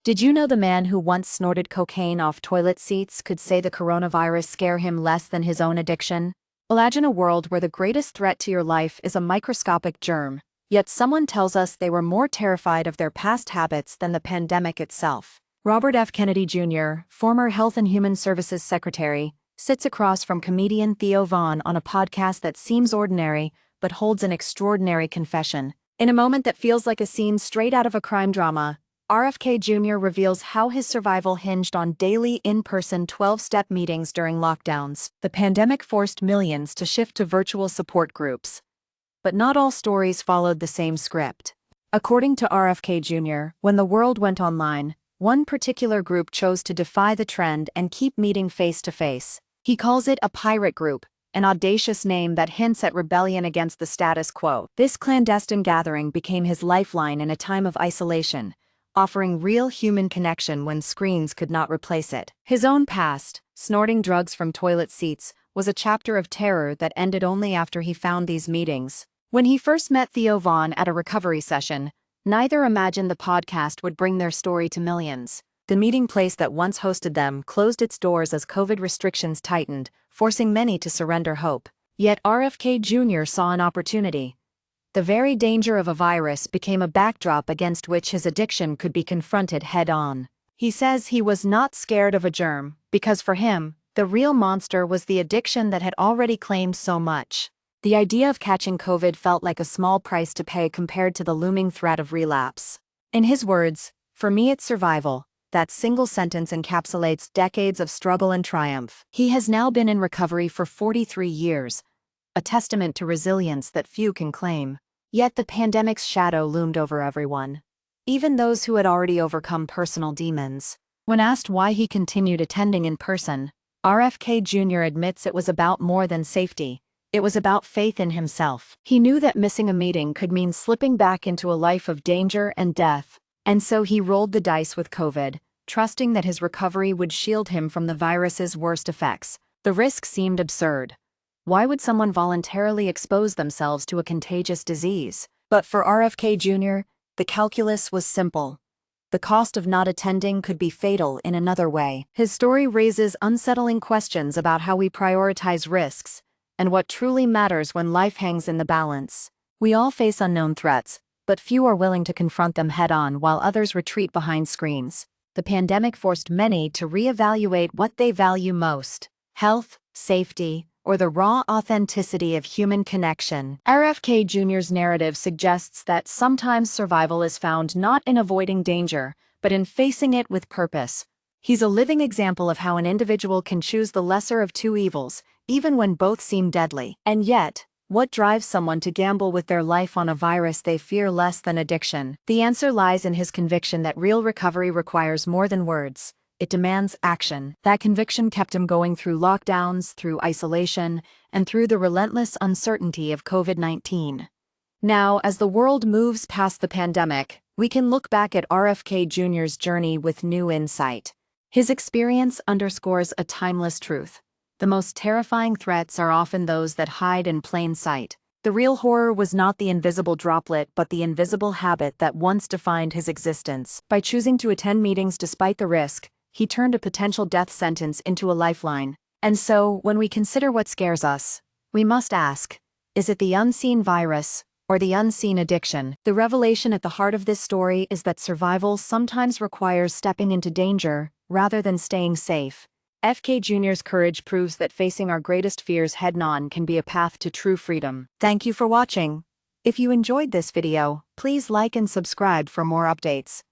Did you know the man who once snorted cocaine off toilet seats could say the coronavirus scare him less than his own addiction? Imagine a world where the greatest threat to your life is a microscopic germ, yet someone tells us they were more terrified of their past habits than the pandemic itself. Robert F. Kennedy Jr., former Health and Human Services Secretary, sits across from comedian Theo Von on a podcast that seems ordinary but holds an extraordinary confession. In a moment that feels like a scene straight out of a crime drama, RFK Jr. reveals how his survival hinged on daily in-person 12-step meetings during lockdowns. The pandemic forced millions to shift to virtual support groups. But not all stories followed the same script. According to RFK Jr., when the world went online, one particular group chose to defy the trend and keep meeting face-to-face. He calls it a pirate group, an audacious name that hints at rebellion against the status quo. This clandestine gathering became his lifeline in a time of isolation, offering real human connection when screens could not replace it. His own past, snorting drugs from toilet seats, was a chapter of terror that ended only after he found these meetings. When he first met Theo Von at a recovery session, neither imagined the podcast would bring their story to millions. The meeting place that once hosted them closed its doors as COVID restrictions tightened, forcing many to surrender hope. Yet RFK Jr. saw an opportunity. The very danger of a virus became a backdrop against which his addiction could be confronted head-on. He says he was not scared of a germ, because for him, the real monster was the addiction that had already claimed so much. The idea of catching COVID felt like a small price to pay compared to the looming threat of relapse. In his words, "For me it's survival." That single sentence encapsulates decades of struggle and triumph. He has now been in recovery for 43 years, a testament to resilience that few can claim. Yet the pandemic's shadow loomed over everyone, even those who had already overcome personal demons. When asked why he continued attending in person, RFK Jr. admits it was about more than safety. It was about faith in himself. He knew that missing a meeting could mean slipping back into a life of danger and death, and so he rolled the dice with COVID, trusting that his recovery would shield him from the virus's worst effects. The risk seemed absurd. Why would someone voluntarily expose themselves to a contagious disease? But for RFK Jr., the calculus was simple. The cost of not attending could be fatal in another way. His story raises unsettling questions about how we prioritize risks and what truly matters when life hangs in the balance. We all face unknown threats, but few are willing to confront them head-on while others retreat behind screens. The pandemic forced many to reevaluate what they value most: health, safety, or the raw authenticity of human connection. RFK Jr.'s narrative suggests that sometimes survival is found not in avoiding danger, but in facing it with purpose. He's a living example of how an individual can choose the lesser of two evils, even when both seem deadly. And yet, what drives someone to gamble with their life on a virus they fear less than addiction? The answer lies in his conviction that real recovery requires more than words. It demands action. That conviction kept him going through lockdowns, through isolation, and through the relentless uncertainty of COVID-19. Now, as the world moves past the pandemic, we can look back at RFK Jr.'s journey with new insight. His experience underscores a timeless truth. The most terrifying threats are often those that hide in plain sight. The real horror was not the invisible droplet but the invisible habit that once defined his existence. By choosing to attend meetings despite the risk, he turned a potential death sentence into a lifeline. And so, when we consider what scares us, we must ask, is it the unseen virus or the unseen addiction? The revelation at the heart of this story is that survival sometimes requires stepping into danger rather than staying safe. FK Jr.'s courage proves that facing our greatest fears head-on can be a path to true freedom. Thank you for watching. If you enjoyed this video, please like and subscribe for more updates.